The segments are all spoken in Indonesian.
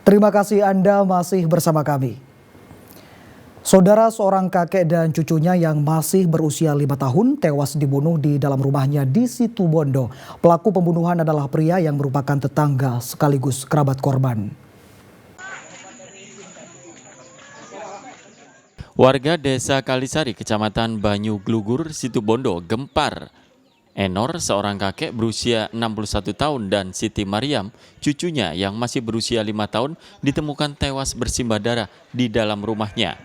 Terima kasih Anda masih bersama kami. Saudara, seorang kakek dan cucunya yang masih berusia 5 tahun tewas dibunuh di dalam rumahnya di Situbondo. Pelaku pembunuhan adalah pria yang merupakan tetangga sekaligus kerabat korban. Warga Desa Kalisari, Kecamatan Banyu Glugur, Situbondo, gempar. Enor, seorang kakek berusia 61 tahun, dan Siti Mariam, cucunya yang masih berusia 5 tahun, ditemukan tewas bersimbah darah di dalam rumahnya.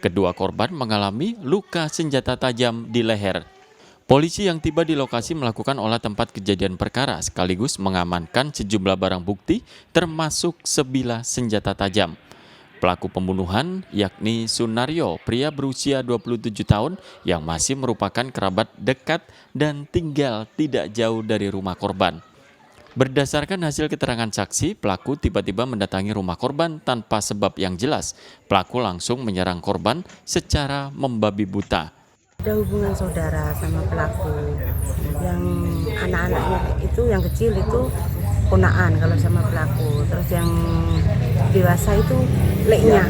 Kedua korban mengalami luka senjata tajam di leher. Polisi yang tiba di lokasi melakukan olah tempat kejadian perkara sekaligus mengamankan sejumlah barang bukti termasuk sebilah senjata tajam. Pelaku pembunuhan yakni Sunaryo, pria berusia 27 tahun yang masih merupakan kerabat dekat dan tinggal tidak jauh dari rumah korban. Berdasarkan hasil keterangan saksi, pelaku tiba-tiba mendatangi rumah korban tanpa sebab yang jelas. Pelaku langsung menyerang korban secara membabi buta. Ada hubungan saudara sama pelaku. Yang anak-anaknya itu yang kecil itu ponaan kalau sama pelaku. Terus yang dewasa itu leknya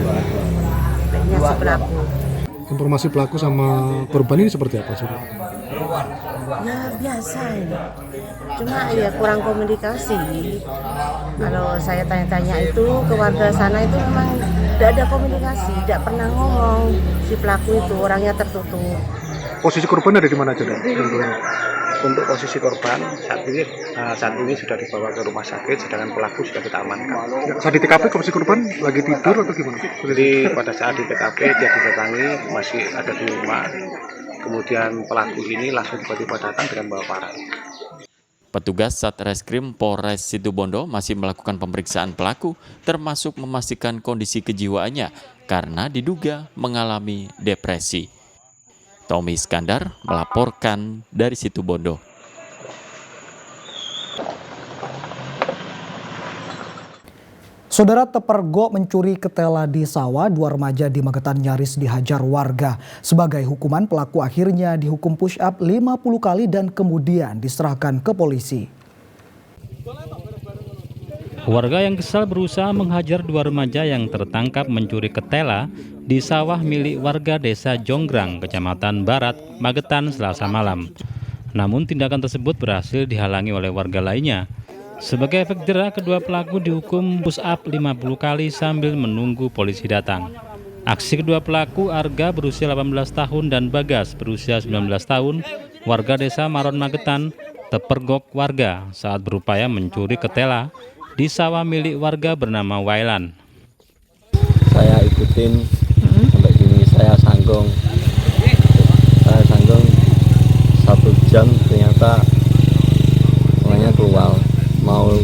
si pelaku. Informasi pelaku sama korban ini seperti apa sih? Ya biasa ini. Cuma ya kurang komunikasi. Kalau saya tanya-tanya itu ke warga sana itu memang tidak ada komunikasi, tidak pernah ngomong. Si pelaku itu orangnya tertutup. Posisi korban ada di mana aja? Untuk posisi korban saat ini sudah dibawa ke rumah sakit, sedangkan pelaku sudah kita amankan. Saat di TKP posisi korban lagi tidur atau gimana? Jadi pada saat di TKP dia didatangi masih ada di rumah, kemudian pelaku ini langsung tiba-tiba datang dengan bawa parang. Petugas Satreskrim Polres Situbondo masih melakukan pemeriksaan pelaku, termasuk memastikan kondisi kejiwaannya karena diduga mengalami depresi. Tommy Iskandar melaporkan dari Situbondo. Saudara, tepergok mencuri ketela di sawah, 2 remaja di Magetan nyaris dihajar warga. Sebagai hukuman, pelaku akhirnya dihukum push up 50 kali dan kemudian diserahkan ke polisi. Warga yang kesal berusaha menghajar 2 remaja yang tertangkap mencuri ketela di sawah milik warga Desa Jonggrang, Kecamatan Barat, Magetan, Selasa malam. Namun tindakan tersebut berhasil dihalangi oleh warga lainnya. Sebagai efek jera, kedua pelaku dihukum push up 50 kali sambil menunggu polisi datang. Aksi kedua pelaku, Arga berusia 18 tahun dan Bagas berusia 19 tahun, warga Desa Maron Magetan, tepergok warga saat berupaya mencuri ketela di sawah milik warga bernama Wailan. Saya ikutin sampai sini, saya sanggung 1 jam, ternyata orangnya keluar mau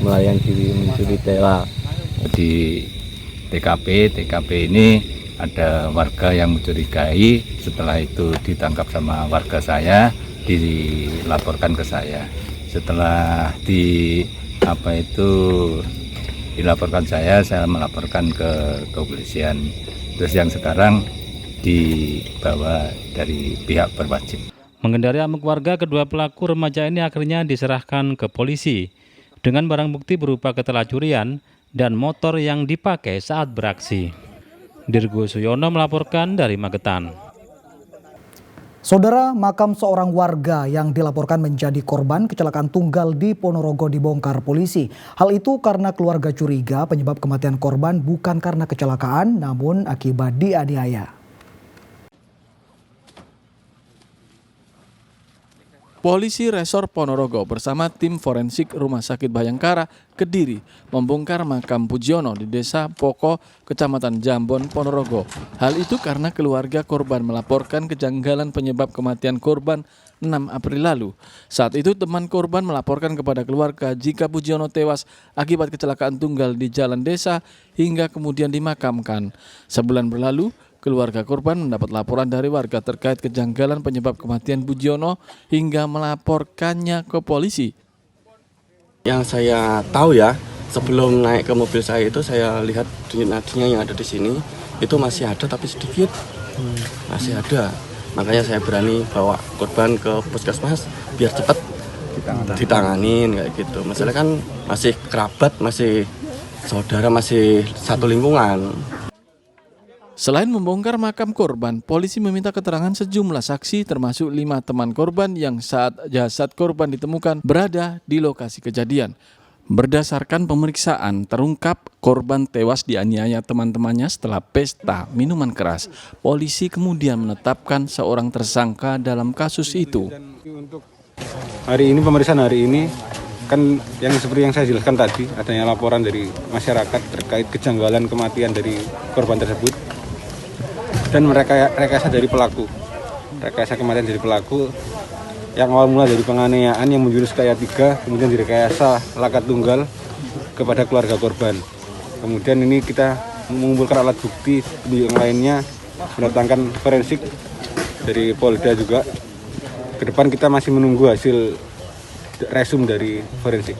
melarikan diri mencuri tela. Di TKP ini ada warga yang mencurigai, setelah itu ditangkap sama warga saya, dilaporkan ke saya. Setelah dilaporkan saya melaporkan ke kepolisian. Terus yang sekarang dibawa dari pihak berwajib. Menghindari amuk warga, kedua pelaku remaja ini akhirnya diserahkan ke polisi dengan barang bukti berupa ketela curian dan motor yang dipakai saat beraksi. Dirgo Suyono melaporkan dari Magetan. Saudara, makam seorang warga yang dilaporkan menjadi korban kecelakaan tunggal di Ponorogo dibongkar polisi. Hal itu karena keluarga curiga penyebab kematian korban bukan karena kecelakaan, namun akibat dianiaya. Polisi Resor Ponorogo bersama tim forensik Rumah Sakit Bayangkara, Kediri, membongkar makam Pujiono di Desa Poko, Kecamatan Jambon, Ponorogo. Hal itu karena keluarga korban melaporkan kejanggalan penyebab kematian korban 6 April lalu. Saat itu teman korban melaporkan kepada keluarga jika Pujiono tewas akibat kecelakaan tunggal di jalan desa hingga kemudian dimakamkan. Sebulan berlalu, keluarga korban mendapat laporan dari warga terkait kejanggalan penyebab kematian Pujiono hingga melaporkannya ke polisi. Yang saya tahu ya, sebelum naik ke mobil saya itu saya lihat denyut nadinya yang ada di sini itu masih ada tapi sedikit, masih ada. Makanya saya berani bawa korban ke puskesmas biar cepat ditanganin kayak gitu. Masalah kan masih kerabat, masih saudara masih satu lingkungan. Selain membongkar makam korban, polisi meminta keterangan sejumlah saksi termasuk 5 teman korban yang saat jasad korban ditemukan berada di lokasi kejadian. Berdasarkan pemeriksaan, terungkap korban tewas dianiaya teman-temannya setelah pesta minuman keras. Polisi kemudian menetapkan seorang tersangka dalam kasus itu. Hari ini pemeriksaan hari ini kan yang seperti yang saya jelaskan tadi, adanya laporan dari masyarakat terkait kejanggalan kematian dari korban tersebut dan rekayasa dari pelaku. Rekayasa kematian dari pelaku yang awal mula dari penganiayaan yang menjurus ke ayat 3, kemudian direkayasa laka tunggal kepada keluarga korban. Kemudian ini kita mengumpulkan alat bukti yang lainnya, mendatangkan forensik dari Polda juga. Ke depan kita masih menunggu hasil resum dari forensik.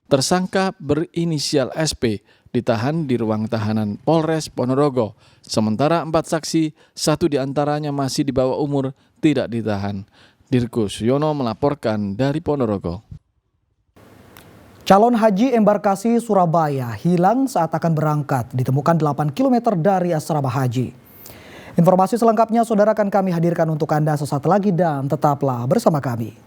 Tersangka berinisial SP ditahan di ruang tahanan Polres Ponorogo. Sementara 4 saksi, 1 diantaranya masih di bawah umur, tidak ditahan. Dirgus Yono melaporkan dari Ponorogo. Calon haji embarkasi Surabaya hilang saat akan berangkat, ditemukan 8 km dari asrama haji. Informasi selengkapnya saudara akan kami hadirkan untuk Anda sesaat lagi dan tetaplah bersama kami.